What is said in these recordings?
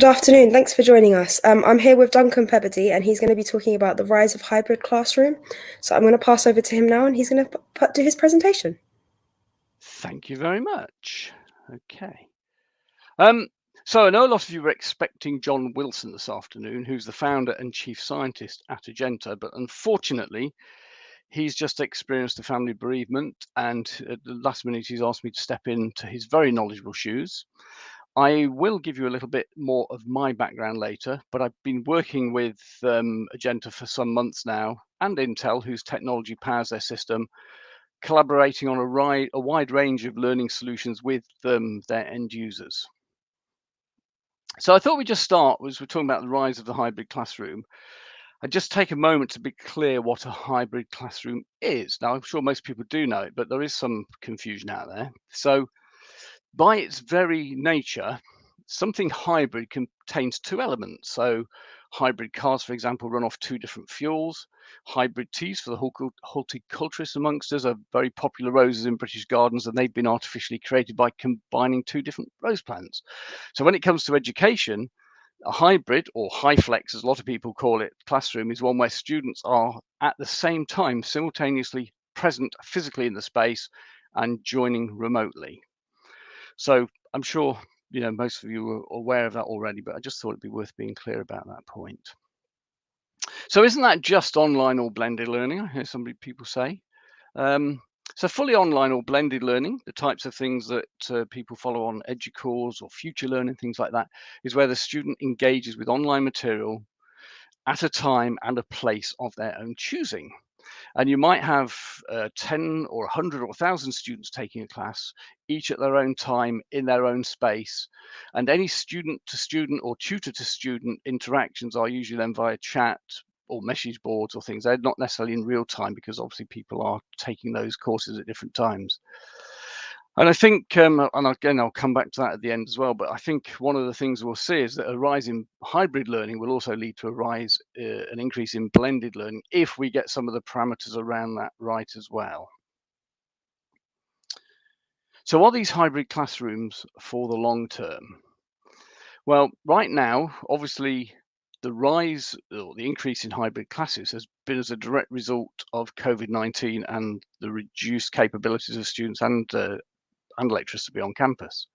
Good afternoon. Thanks for joining us. I'm here with Duncan Pebbody, and he's going to be talking about the rise of hybrid classroom. So I'm going to pass over to him now, and he's going to do his presentation. Thank you very much. Okay. So I know a lot of you were expecting John Wilson this afternoon, who's the founder and chief scientist at Agenta, but unfortunately, he's just experienced a family bereavement, and at the last minute, he's asked me to step into his very knowledgeable shoes. I will give you a little bit more of my background later, but I've been working with Agenta for some months now, and Intel, whose technology powers their system, collaborating on a wide range of learning solutions with their end users. So I thought we'd just start, as we're talking about the rise of the hybrid classroom, and just take a moment to be clear what a hybrid classroom is. Now, I'm sure most people do know it, but there is some confusion out there. So by its very nature, something hybrid contains two elements. So hybrid cars, for example, run off two different fuels. Hybrid teas, for the horticulturists amongst us, are very popular roses in British gardens, and they've been artificially created by combining two different rose plants. So when it comes to education, a hybrid, or HyFlex as a lot of people call it, classroom is one where students are at the same time simultaneously present physically in the space and joining remotely. So I'm sure most of you are aware of that already, but I just thought it'd be worth being clear about that point. So isn't that just online or blended learning? I hear some people say. So fully online or blended learning, the types of things that people follow on EduCourse or Future Learning, things like that, is where the student engages with online material at a time and a place of their own choosing. And you might have 10 or 100 or 1,000 students taking a class, each at their own time in their own space. And any student to student or tutor to student interactions are usually then via chat or message boards or things. They're not necessarily in real time because obviously people are taking those courses at different times. And I think, and again, I'll come back to that at the end as well, but I think one of the things we'll see is that a rise in hybrid learning will also lead to an increase in blended learning if we get some of the parameters around that right as well. So are these hybrid classrooms for the long term? Well, right now, obviously, the rise or the increase in hybrid classes has been as a direct result of COVID-19 and the reduced capabilities of students and lecturers to be on campus.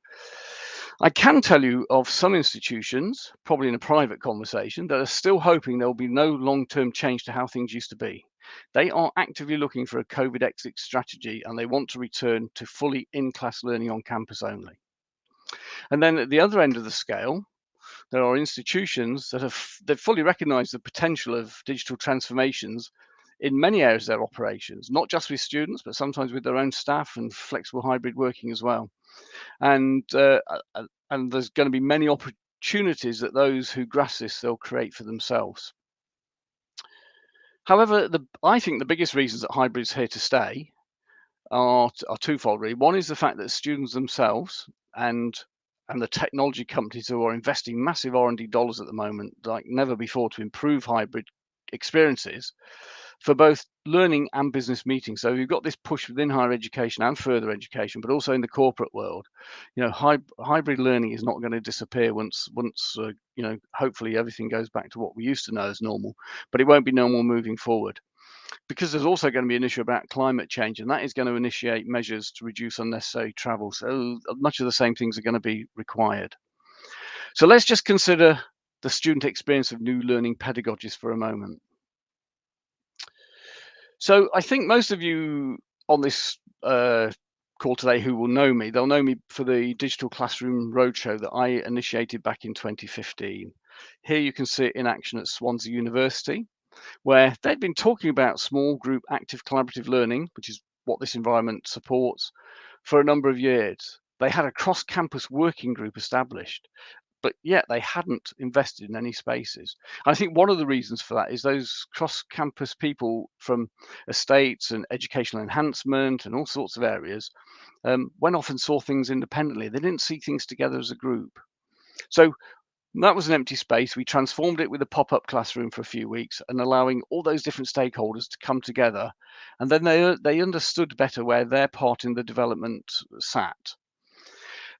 I can tell you of some institutions, probably in a private conversation, that are still hoping there will be no long-term change to how things used to be. They are actively looking for a COVID exit strategy, and they want to return to fully in-class learning on campus only. And then at the other end of the scale, there are institutions that they've fully recognized the potential of digital transformations in many areas of their operations, not just with students, but sometimes with their own staff and flexible hybrid working as well. And there's going to be many opportunities that those who grasp this, they'll create for themselves. However, I think the biggest reasons that hybrid's here to stay are twofold, really. One is the fact that students themselves and the technology companies who are investing massive R&D dollars at the moment, like never before, to improve hybrid experiences for both learning and business meetings. So you've got this push within higher education and further education, but also in the corporate world. Hybrid learning is not going to disappear once hopefully everything goes back to what we used to know as normal, but it won't be normal moving forward. Because there's also going to be an issue about climate change, and that is going to initiate measures to reduce unnecessary travel. So much of the same things are going to be required. So let's just consider the student experience of new learning pedagogies for a moment. So I think most of you on this call today who will know me, they'll know me for the Digital Classroom Roadshow that I initiated back in 2015. Here you can see it in action at Swansea University, where they'd been talking about small group active collaborative learning, which is what this environment supports, for a number of years. They had a cross-campus working group established, but yet they hadn't invested in any spaces. And I think one of the reasons for that is those cross-campus people from estates and educational enhancement and all sorts of areas went off and saw things independently. They didn't see things together as a group. So that was an empty space. We transformed it with a pop-up classroom for a few weeks and allowing all those different stakeholders to come together. And then they understood better where their part in the development sat.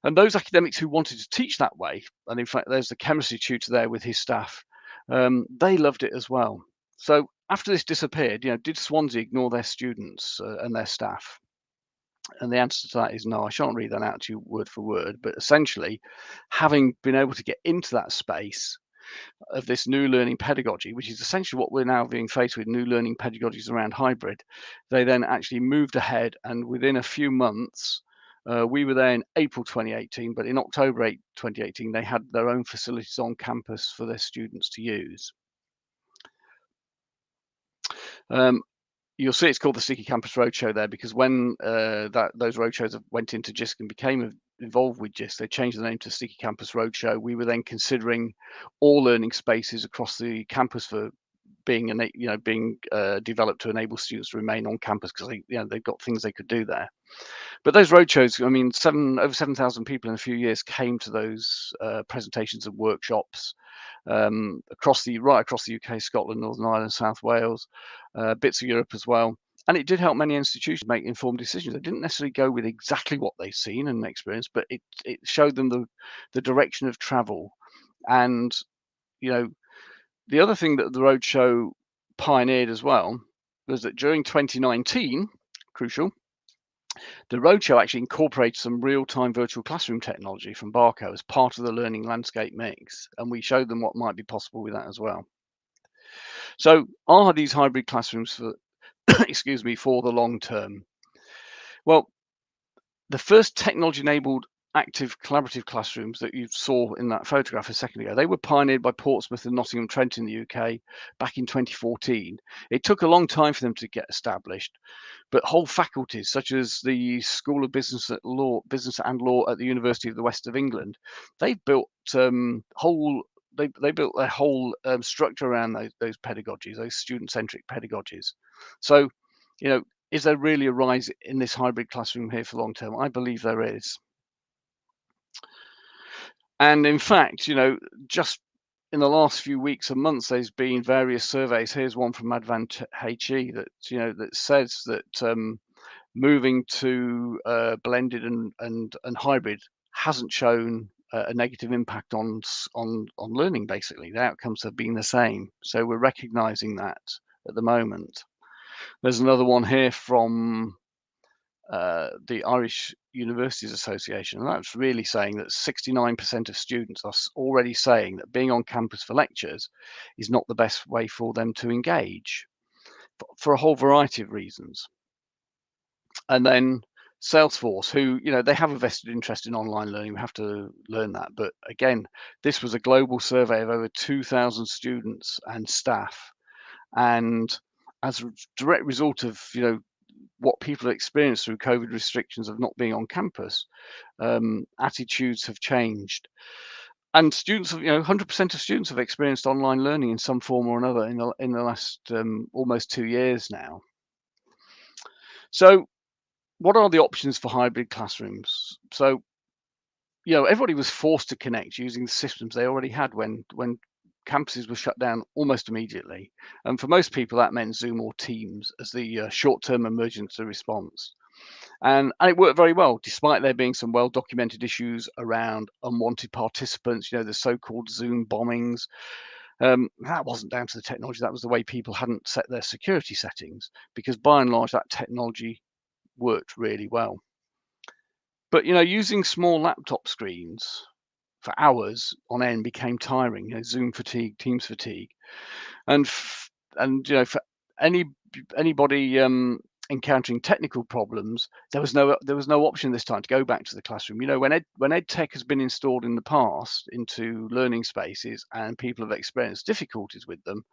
And those academics who wanted to teach that way, and in fact, there's the chemistry tutor there with his staff, they loved it as well. So after this disappeared, did Swansea ignore their students and their staff? And the answer to that is no. I shan't read that out to you word for word, but essentially, having been able to get into that space of this new learning pedagogy, which is essentially what we're now being faced with, new learning pedagogies around hybrid, they then actually moved ahead, and within a few months, we were there in April 2018, but in October 8, 2018, they had their own facilities on campus for their students to use. You'll see it's called the Sticky Campus Roadshow there, because when those roadshows went into JISC and became involved with JISC, they changed the name to Sticky Campus Roadshow. We were then considering all learning spaces across the campus for being developed to enable students to remain on campus, because they've got things they could do there. But those roadshows, I mean, over 7,000 people in a few years came to those presentations and workshops right across the UK, Scotland, Northern Ireland, South Wales, bits of Europe as well. And it did help many institutions make informed decisions. They didn't necessarily go with exactly what they've seen and experienced, but it showed them the direction of travel. And the other thing that the roadshow pioneered as well was that during 2019, crucial, the roadshow actually incorporated some real-time virtual classroom technology from Barco as part of the learning landscape mix, and we showed them what might be possible with that as well. So are these hybrid classrooms for, excuse me, for the long term? Well, the first technology-enabled active collaborative classrooms that you saw in that photograph a second ago, they were pioneered by Portsmouth and Nottingham Trent in the UK back in 2014. It took a long time for them to get established, but whole faculties such as the School of Business and Law at the University of the West of England, they've built they built their whole structure around those pedagogies, those student-centric pedagogies. So, is there really a rise in this hybrid classroom here for long term? I believe there is. And in fact, just in the last few weeks and months, there's been various surveys. Here's one from Advant HE that says that moving to blended and hybrid hasn't shown a negative impact on learning. Basically, the outcomes have been the same. So we're recognizing that at the moment. There's another one here from the Irish Universities Association, and that's really saying that 69% of students are already saying that being on campus for lectures is not the best way for them to engage, for a whole variety of reasons. And then Salesforce, who, they have a vested interest in online learning. We have to learn that. But again, this was a global survey of over 2,000 students and staff. And as a direct result of, what people have experienced through COVID restrictions of not being on campus, attitudes have changed. And students, 100% of students have experienced online learning in some form or another in the last almost 2 years now. So what are the options for hybrid classrooms? So, everybody was forced to connect using the systems they already had when campuses were shut down almost immediately. And for most people, that meant Zoom or Teams as the short-term emergency response. And it worked very well, despite there being some well-documented issues around unwanted participants, the so-called Zoom bombings. That wasn't down to the technology. That was the way people hadn't set their security settings, because by and large, that technology worked really well. But, using small laptop screens for hours on end became tiring. Zoom fatigue, Teams fatigue, and for anybody encountering technical problems, there was no option this time to go back to the classroom. When EdTech has been installed in the past into learning spaces and people have experienced difficulties with them,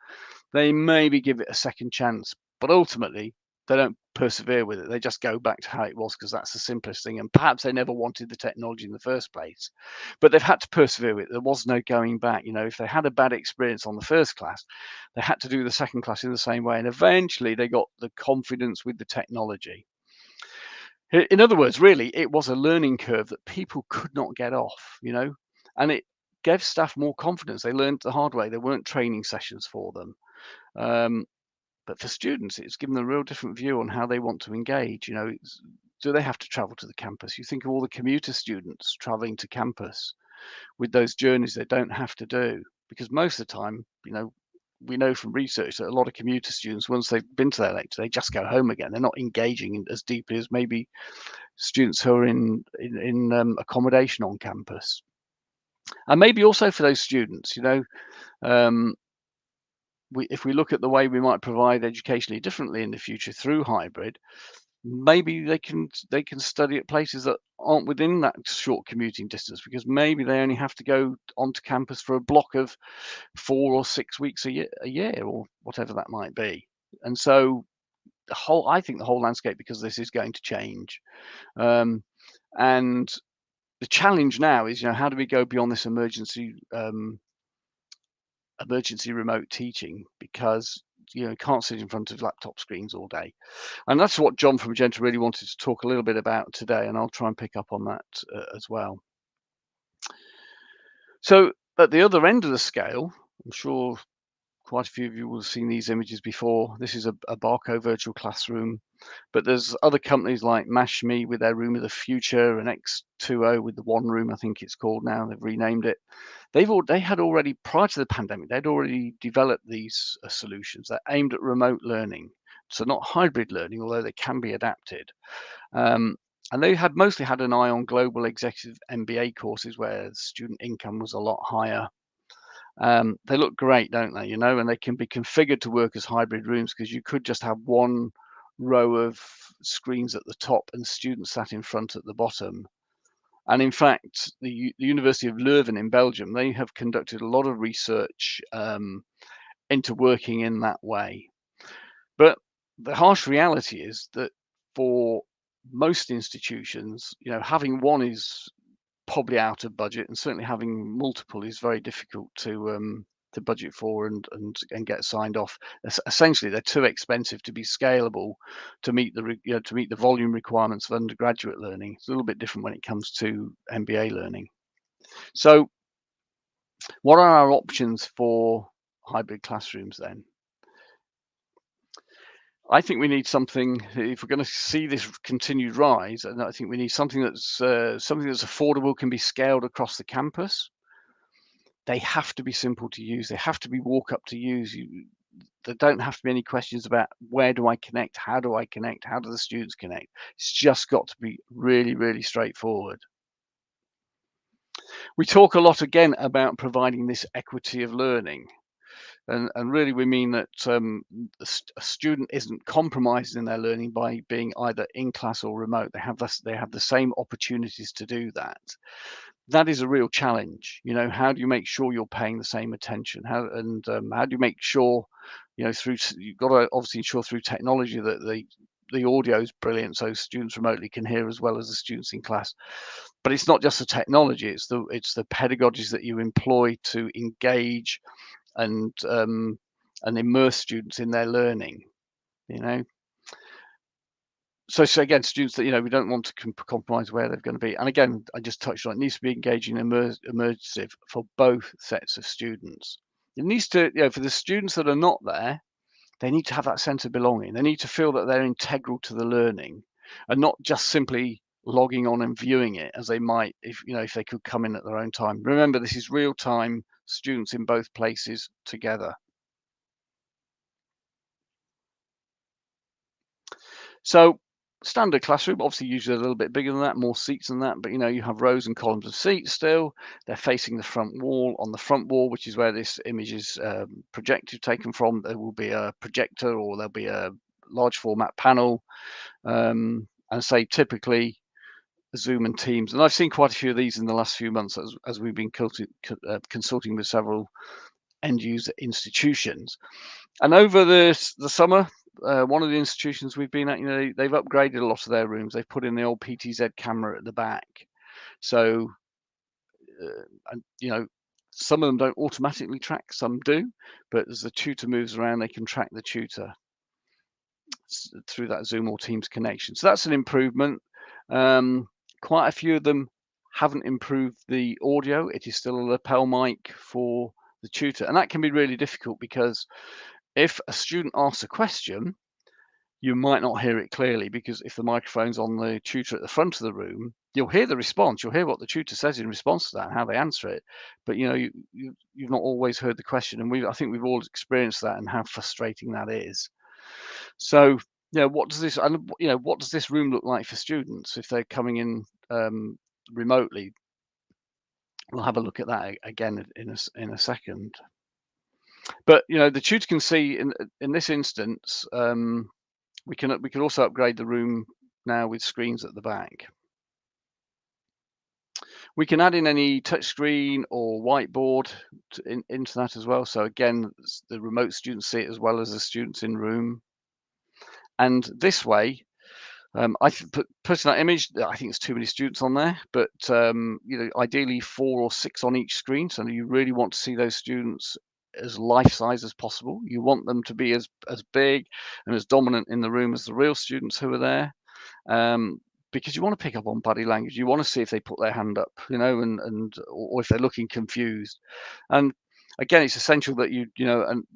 they maybe give it a second chance, but ultimately they don't persevere with it. They just go back to how it was because that's the simplest thing. And perhaps they never wanted the technology in the first place, but they've had to persevere with it. There was no going back. If they had a bad experience on the first class, they had to do the second class in the same way. And eventually they got the confidence with the technology. In other words, really, it was a learning curve that people could not get off, and it gave staff more confidence. They learned the hard way. There weren't training sessions for them. But for students, it's given them a real different view on how they want to engage. do they have to travel to the campus? You think of all the commuter students traveling to campus with those journeys they don't have to do, because most of the time, we know from research that a lot of commuter students, once they've been to their lecture, they just go home again. They're not engaging as deeply as maybe students who are in accommodation on campus. And maybe also for those students, if we look at the way we might provide educationally differently in the future through hybrid, maybe they can study at places that aren't within that short commuting distance, because maybe they only have to go onto campus for a block of 4 or 6 weeks a year or whatever that might be. And so I think the whole landscape, because this is going to change. And the challenge now is, how do we go beyond this emergency remote teaching, because you can't sit in front of laptop screens all day. And that's what John from Magenta really wanted to talk a little bit about today, and I'll try and pick up on that as well. So at the other end of the scale, I'm sure quite a few of you will have seen these images before. This is a Barco virtual classroom, but there's other companies like Mashme with their Room of the Future, and X2O with the One Room, I think it's called now. They've renamed it. They had already, prior to the pandemic, they'd already developed these solutions that aimed at remote learning. So not hybrid learning, although they can be adapted. And they had mostly had an eye on global executive MBA courses where student income was a lot higher. They look great, don't they? And they can be configured to work as hybrid rooms, because you could just have one row of screens at the top and students sat in front at the bottom. And in fact, the University of Leuven in Belgium, they have conducted a lot of research into working in that way. But the harsh reality is that for most institutions, having one is probably out of budget, and certainly having multiple is very difficult to budget for and get signed off. Essentially, they're too expensive to be scalable to meet the volume requirements of undergraduate learning. It's a little bit different when it comes to MBA learning. So, what are our options for hybrid classrooms then? I think we need something, if we're going to see this continued rise, and I think we need something that's affordable, can be scaled across the campus. They have to be simple to use. They have to be walk up to use. There don't have to be any questions about where do I connect, how do I connect, how do the students connect. It's just got to be really, really straightforward. We talk a lot again about providing this equity of learning. And really, we mean that a student isn't compromised in their learning by being either in class or remote. They have the same opportunities to do that. That is a real challenge. How do you make sure you're paying the same attention? How do you make sure, you've got to obviously ensure through technology that the audio is brilliant, so students remotely can hear as well as the students in class. But it's not just the technology; it's the pedagogies that you employ to engage and immerse students in their learning. So again, students that we don't want to compromise where they're going to be. And again, I just touched on it needs to be engaging and immersive for both sets of students. It needs to, for the students that are not there, they need to have that sense of belonging. They need to feel that they're integral to the learning, and not just simply logging on and viewing it as they might if they could come in at their own time. Remember, this is real time, students in both places together. So standard classroom, obviously usually a little bit bigger than that, more seats than that, but you have rows and columns of seats still. They're facing the front wall. On the front wall, which is where this image is projected, taken from, there will be a projector, or there'll be a large format panel, and say typically Zoom and Teams. And I've seen quite a few of these in the last few months as we've been consulting with several end user institutions. And over the summer, one of the institutions we've been at, they've upgraded a lot of their rooms. They've put in the old PTZ camera at the back. So, some of them don't automatically track, some do, but as the tutor moves around, they can track the tutor through that Zoom or Teams connection. So that's an improvement. Quite a few of them haven't improved the audio. It is still a lapel mic for the tutor. And that can be really difficult, because if a student asks a question, you might not hear it clearly, because if the microphone's on the tutor at the front of the room, you'll hear the response. You'll hear what the tutor says in response to that and how they answer it. But you've not always heard the question, and I think we've all experienced that and how frustrating that is. So what does this room look like for students if they're coming in remotely? We'll have a look at that again in a second. But the tutor can see in this instance, we can also upgrade the room now with screens at the back. We can add in any touchscreen or whiteboard into that as well. So again, the remote students see it as well as the students in room. And this way, I put that image. I think it's too many students on there, but ideally 4 or 6 on each screen. So you really want to see those students as life size as possible. You want them to be as big and as dominant in the room as the real students who are there, because you want to pick up on body language. You want to see if they put their hand up, or if they're looking confused. And again, it's essential that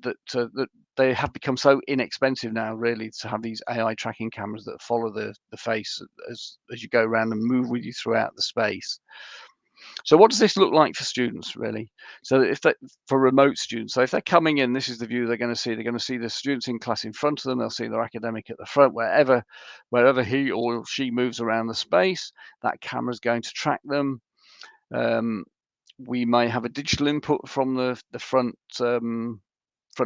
that they have become so inexpensive now, really, to have these AI tracking cameras that follow the face as you go around and move with you throughout the space. So what does this look like for students, really? So for remote students, so if they're coming in, this is the view they're going to see. They're going to see the students in class in front of them. They'll see their academic at the front. Wherever he or she moves around the space, that camera is going to track them. We may have a digital input from the front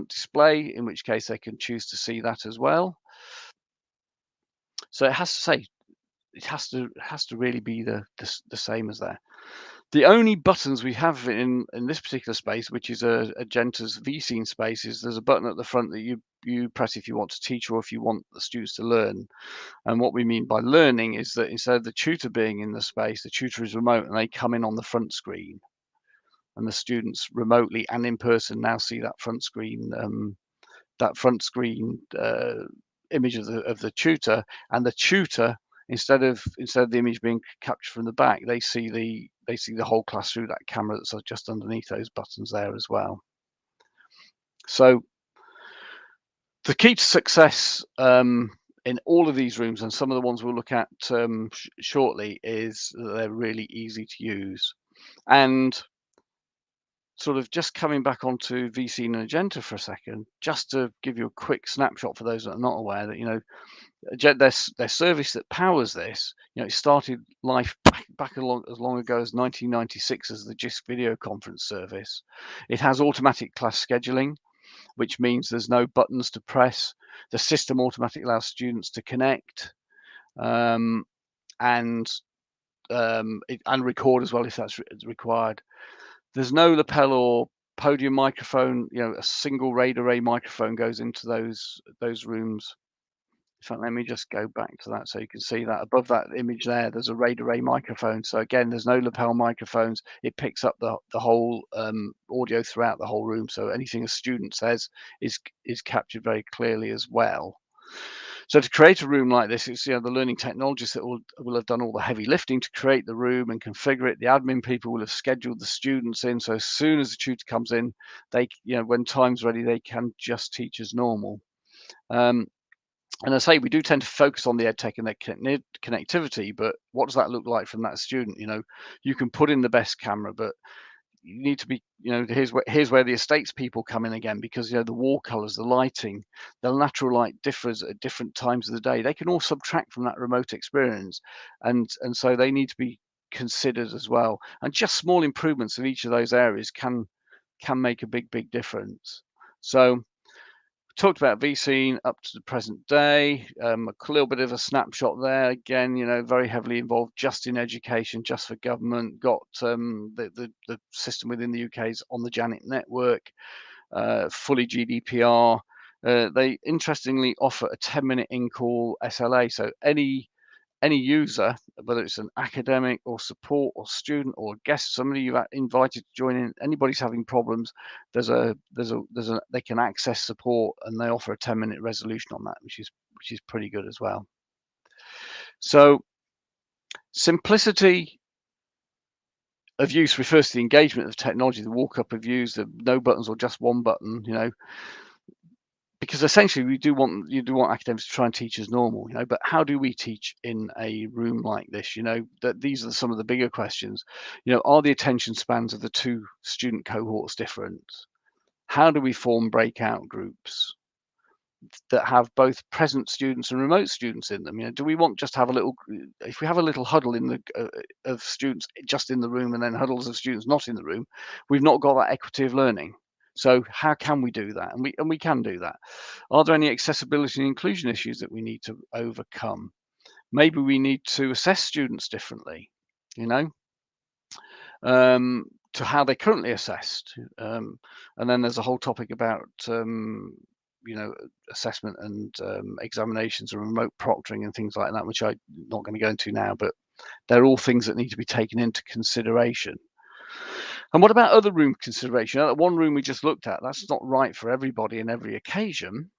display, in which case they can choose to see that as well. So it has to really be the same as there. The only buttons we have in this particular space, which is a Genta's vScene space, is there's a button at the front that you press if you want to teach or if you want the students to learn. And what we mean by learning is that instead of the tutor being in the space, the tutor is remote and they come in on the front screen. And the students remotely and in person now see that front screen image of the tutor, and the tutor, instead of the image being captured from the back, they see the whole class through that camera that's just underneath those buttons there as well. So the key to success in all of these rooms, and some of the ones we'll look at shortly, is that they're really easy to use. And sort of just coming back onto vScene and Agenta for a second, just to give you a quick snapshot for those that are not aware, that their service that powers this, it started life back as long ago as 1996 as the JISC video conference service. It has automatic class scheduling, which means there's no buttons to press. The system automatically allows students to connect and record as well if that's required. There's no lapel or podium microphone. A single RAID array microphone goes into those rooms. In fact, let me just go back to that so you can see that above that image there, there's a RAID array microphone. So again, there's no lapel microphones. It picks up the whole audio throughout the whole room. So anything a student says is captured very clearly as well. So to create a room like this, it's the learning technologists that will have done all the heavy lifting to create the room and configure it. The admin people will have scheduled the students in, so as soon as the tutor comes in, they, when time's ready, they can just teach as normal. And I say we do tend to focus on the EdTech and the connectivity, but what does that look like from that student? You can put in the best camera, but you need to be, here's where the estates people come in again, because the wall colors, the lighting, the natural light differs at different times of the day. They can all subtract from that remote experience, and so they need to be considered as well. And just small improvements in each of those areas can make a big difference. So talked about vScene up to the present day, a little bit of a snapshot there. Again, very heavily involved just in education, just for government. Got the system within the UK is on the Janet network, fully GDPR. They interestingly offer a 10-minute in-call SLA, so any user, whether it's an academic or support or student or guest, somebody you've invited to join in, anybody's having problems, they can access support, and they offer a 10-minute resolution on that, which is pretty good as well. So simplicity of use refers to the engagement of technology, the walk up of use, the no buttons or just one button, because because essentially you do want academics to try and teach as normal, but how do we teach in a room like this? That these are some of the bigger questions. Are the attention spans of the two student cohorts different? How do we form breakout groups that have both present students and remote students in them? Do we want just to have a little, if we have a little huddle in the of students just in the room and then huddles of students not in the room, we've not got that equity of learning. So how can we do that? And we can do that. Are there any accessibility and inclusion issues that we need to overcome? Maybe we need to assess students differently, to how they're currently assessed. And then there's a whole topic about assessment and examinations and remote proctoring and things like that, which I'm not going to go into now, but they're all things that need to be taken into consideration. And what about other room consideration? That one room we just looked at, that's not right for everybody in every occasion.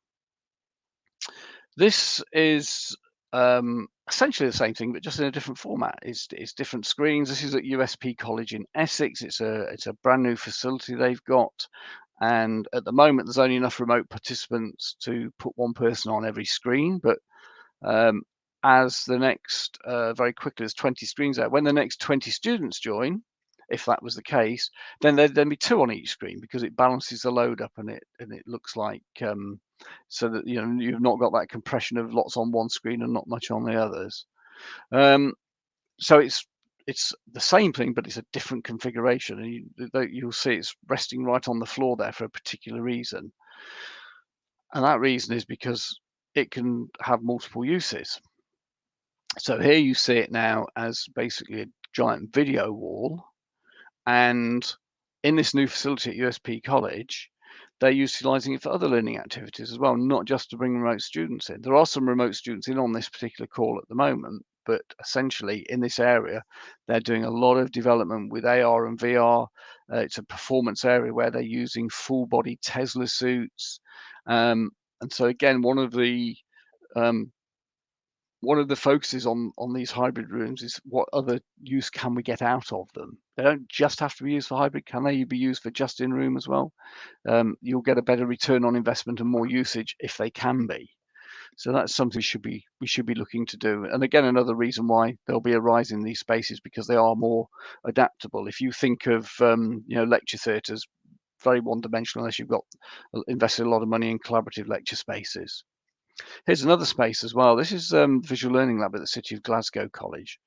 This is essentially the same thing, but just in a different format. It's different screens. This is at USP College in Essex. It's a brand new facility they've got. And at the moment, there's only enough remote participants to put one person on every screen. But as the next, very quickly, there's 20 screens there. When the next 20 students join, if that was the case, then there'd be two on each screen because it balances the load up and it looks like so that you've not got that compression of lots on one screen and not much on the others. So it's the same thing, but it's a different configuration, and you'll see it's resting right on the floor there for a particular reason. And that reason is because it can have multiple uses. So here you see it now as basically a giant video wall. And in this new facility at USP College, they're utilising it for other learning activities as well, not just to bring remote students in. There are some remote students in on this particular call at the moment, but essentially in this area, they're doing a lot of development with AR and VR. It's a performance area where they're using full body Tesla suits. And so again, one of the focuses on these hybrid rooms is what other use can we get out of them? They don't just have to be used for hybrid. Can they be used for just in room as well? You'll get a better return on investment and more usage if they can be. So that's something we should be looking to do. And again, another reason why there'll be a rise in these spaces, because they are more adaptable. If you think of lecture theatres, very one-dimensional unless you've got invested a lot of money in collaborative lecture spaces. Here's another space as well. This is Visual Learning Lab at the City of Glasgow College.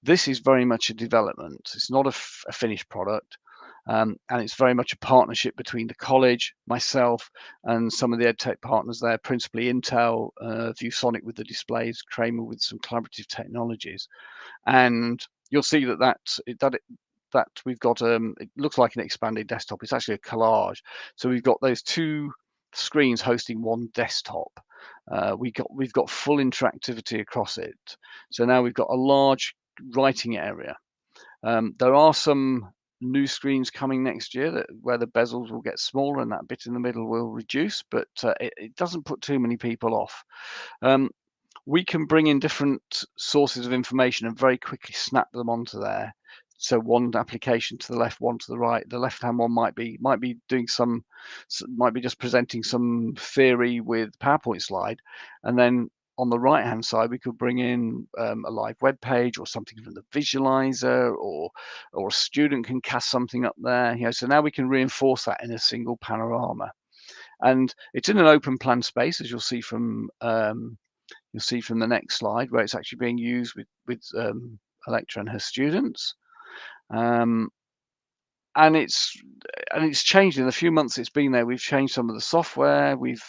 This is very much a development. It's not a finished product. And it's very much a partnership between the college, myself, and some of the EdTech partners there, principally Intel, ViewSonic with the displays, Kramer with some collaborative technologies. And you'll see that we've got, it looks like an expanded desktop. It's actually a collage. So we've got those two screens hosting one desktop. We've got full interactivity across it. So now we've got a large writing area. There are some new screens coming next year where the bezels will get smaller and that bit in the middle will reduce, but it doesn't put too many people off. We can bring in different sources of information and very quickly snap them onto there. So one application to the left, one to the right. The left-hand one might be just presenting some theory with PowerPoint slide, and then on the right-hand side, we could bring in a live web page or something from the visualizer, or a student can cast something up there. So now we can reinforce that in a single panorama, and it's in an open plan space, as you'll see from the next slide, where it's actually being used with Electra and her students. And it's changed in the few months it's been there. We've changed some of the software, we've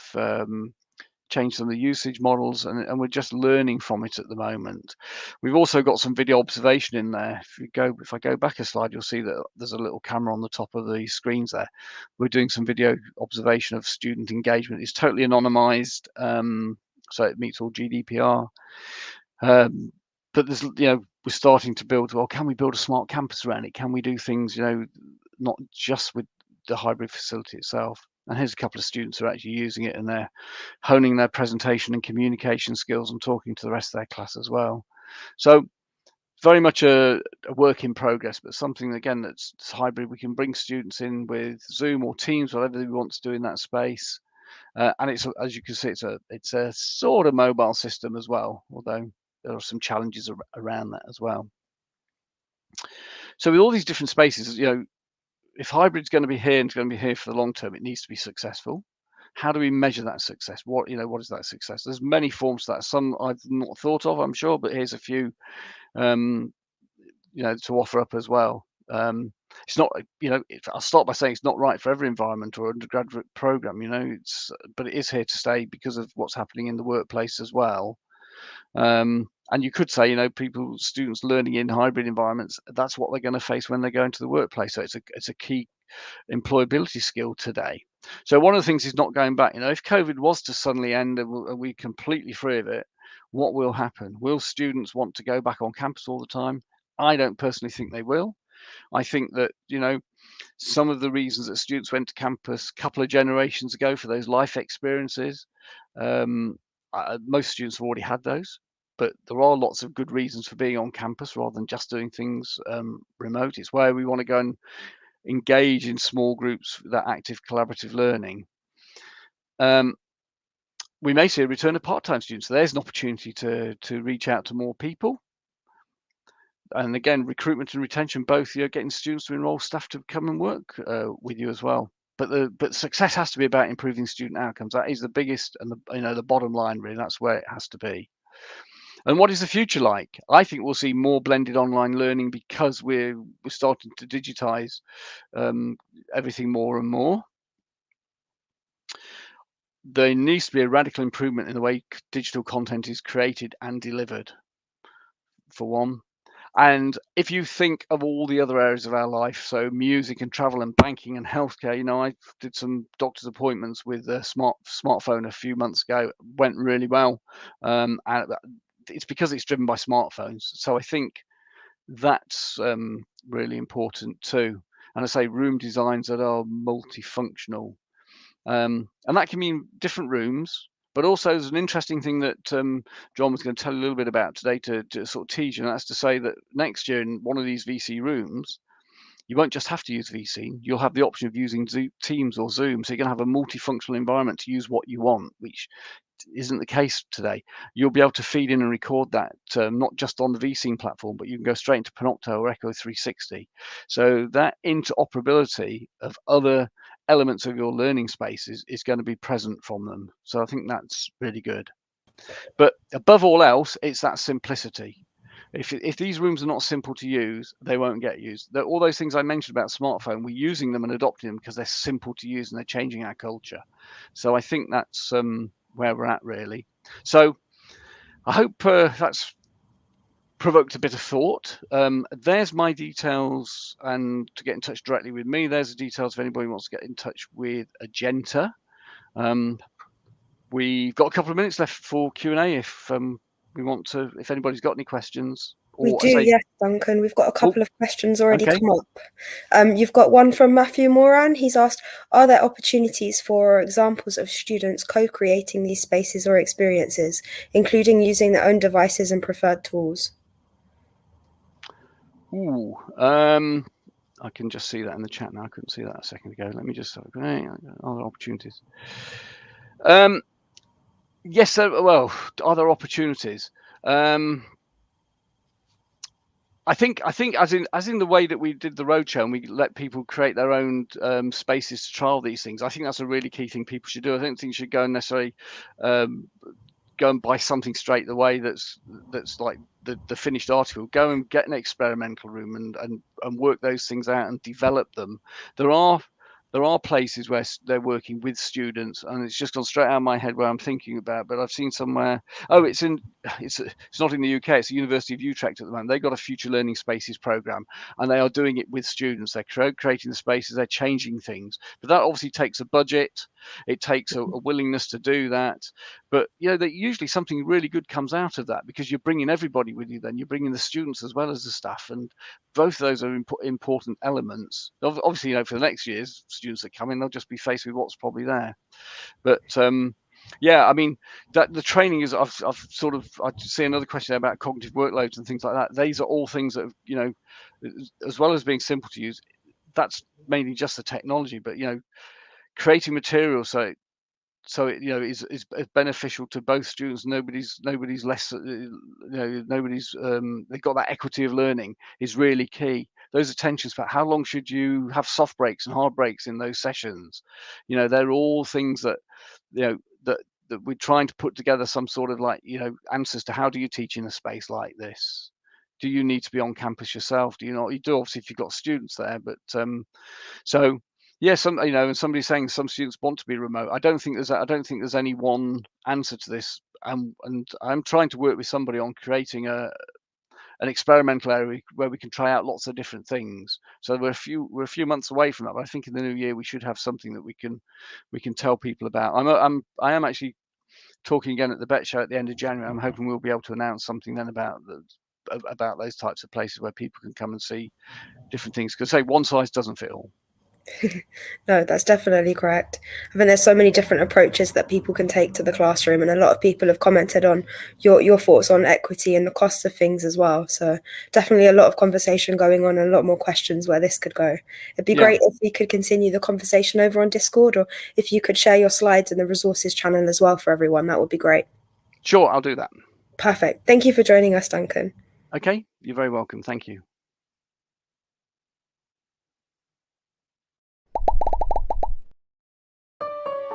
changed some of the usage models, and we're just learning from it at the moment. We've also got some video observation in there. If I go back a slide, you'll see that there's a little camera on the top of the screens there. We're doing some video observation of student engagement. It's totally anonymized, so it meets all GDPR. But there's, we're starting to build, well, can we build a smart campus around it? Can we do things, not just with the hybrid facility itself? And here's a couple of students who are actually using it, and they're honing their presentation and communication skills and talking to the rest of their class as well. So very much a work in progress, but something, again, that's hybrid. We can bring students in with Zoom or Teams, whatever we want to do in that space. and it's, as you can see, it's a sort of mobile system as well, although there are some challenges around that as well. So with all these different spaces, if hybrid's going to be here and it's going to be here for the long term, it needs to be successful. How do we measure that success? What is that success? There's many forms to that. Some I've not thought of, I'm sure, but here's a few, to offer up as well. It's not, I'll start by saying it's not right for every environment or undergraduate program, but it is here to stay because of what's happening in the workplace as well. And you could say, students learning in hybrid environments, that's what they're going to face when they go into the workplace. So it's a key employability skill today. So one of the things is not going back. If COVID was to suddenly end and we're completely free of it, what will happen? Will students want to go back on campus all the time? I don't personally think they will. I think that, some of the reasons that students went to campus a couple of generations ago for those life experiences, most students have already had those, but there are lots of good reasons for being on campus rather than just doing things remote. It's where we want to go and engage in small groups, that active collaborative learning. We may see a return of part-time students. So there's an opportunity to reach out to more people. And again, recruitment and retention, both, getting students to enroll staff to come and work with you as well. But success has to be about improving student outcomes. That is the biggest and the bottom line, really. That's where it has to be. And what is the future like? I think we'll see more blended online learning because we're starting to digitize everything more and more. There needs to be a radical improvement in the way digital content is created and delivered, for one. And if you think of all the other areas of our life, so music and travel and banking and healthcare, I did some doctor's appointments with a smartphone a few months ago. Went really well. And it's because it's driven by smartphones. So I think that's really important too. And I say room designs that are multifunctional. And that can mean different rooms, but also there's an interesting thing that John was going to tell you a little bit about today to sort of tease you, and that's to say that next year in one of these VC rooms, you won't just have to use VC, you'll have the option of using Teams or Zoom, so you're going to have a multifunctional environment to use what you want, which isn't the case today. You'll be able to feed in and record that not just on the vScene platform, but you can go straight into Panopto or Echo 360. So that interoperability of other elements of your learning space is going to be present from them. So I think that's really good. But above all else, it's that simplicity. If these rooms are not simple to use, they won't get used. All those things I mentioned about smartphone, we're using them and adopting them because they're simple to use and they're changing our culture. So I think that's where we're at, really. So I hope that's provoked a bit of thought. There's my details, and to get in touch directly with me, there's the details if anybody wants to get in touch with Agenta. We've got a couple of minutes left for Q&A if anybody's got any questions. We do, yes, Duncan. We've got a couple of questions already come up. You've got one from Matthew Moran. He's asked, are there opportunities for examples of students co-creating these spaces or experiences, including using their own devices and preferred tools? I can just see that in the chat now. I couldn't see that a second ago. Let me just other opportunities. Yes, well, are there opportunities? I think as in the way that we did the roadshow and we let people create their own spaces to trial these things, I think that's a really key thing people should do. I don't think you should go and necessarily go and buy something straight away that's like the finished article. Go and get an experimental room and work those things out and develop them. There are places where they're working with students, and it's just gone straight out of my head where I'm thinking about, but I've seen somewhere, it's not in the UK, it's the University of Utrecht at the moment. They've got a Future Learning Spaces program, and they are doing it with students. They're creating the spaces, they're changing things, but that obviously takes a budget. It takes a willingness to do that, but that usually something really good comes out of that, because you're bringing everybody with you. Then you're bringing the students as well as the staff, and both of those are important elements. Obviously, for the next year's students that come in, they'll just be faced with what's probably there. But yeah, I mean, that the training is, I see another question about cognitive workloads and things like that. These are all things that, as well as being simple to use, that's mainly just the technology, but creating materials so so it, is beneficial to both students. Nobody's less, nobody's they've got that equity of learning is really key. Those attentions about how long should you have soft breaks and hard breaks in those sessions, they're all things that that we're trying to put together some sort of answers to. How do you teach in a space like this? Do you need to be on campus yourself? Do you not? You do, obviously, if you've got students there, but so yeah, and somebody's saying some students want to be remote. I don't think there's any one answer to this. And I'm trying to work with somebody on creating an experimental area where we can try out lots of different things. So we're a few months away from that, but I think in the new year we should have something that we can tell people about. I am actually talking again at the BETT show at the end of January. I'm hoping we'll be able to announce something then about those types of places where people can come and see different things. Because say one size doesn't fit all. No, that's definitely correct. I think there's so many different approaches that people can take to the classroom, and a lot of people have commented on your thoughts on equity and the cost of things as well. So definitely a lot of conversation going on and a lot more questions where this could go. It'd be great if we could continue the conversation over on Discord, or if you could share your slides in the resources channel as well for everyone, that would be great. Sure, I'll do that. Perfect. Thank you for joining us, Duncan. Okay, you're very welcome. Thank you.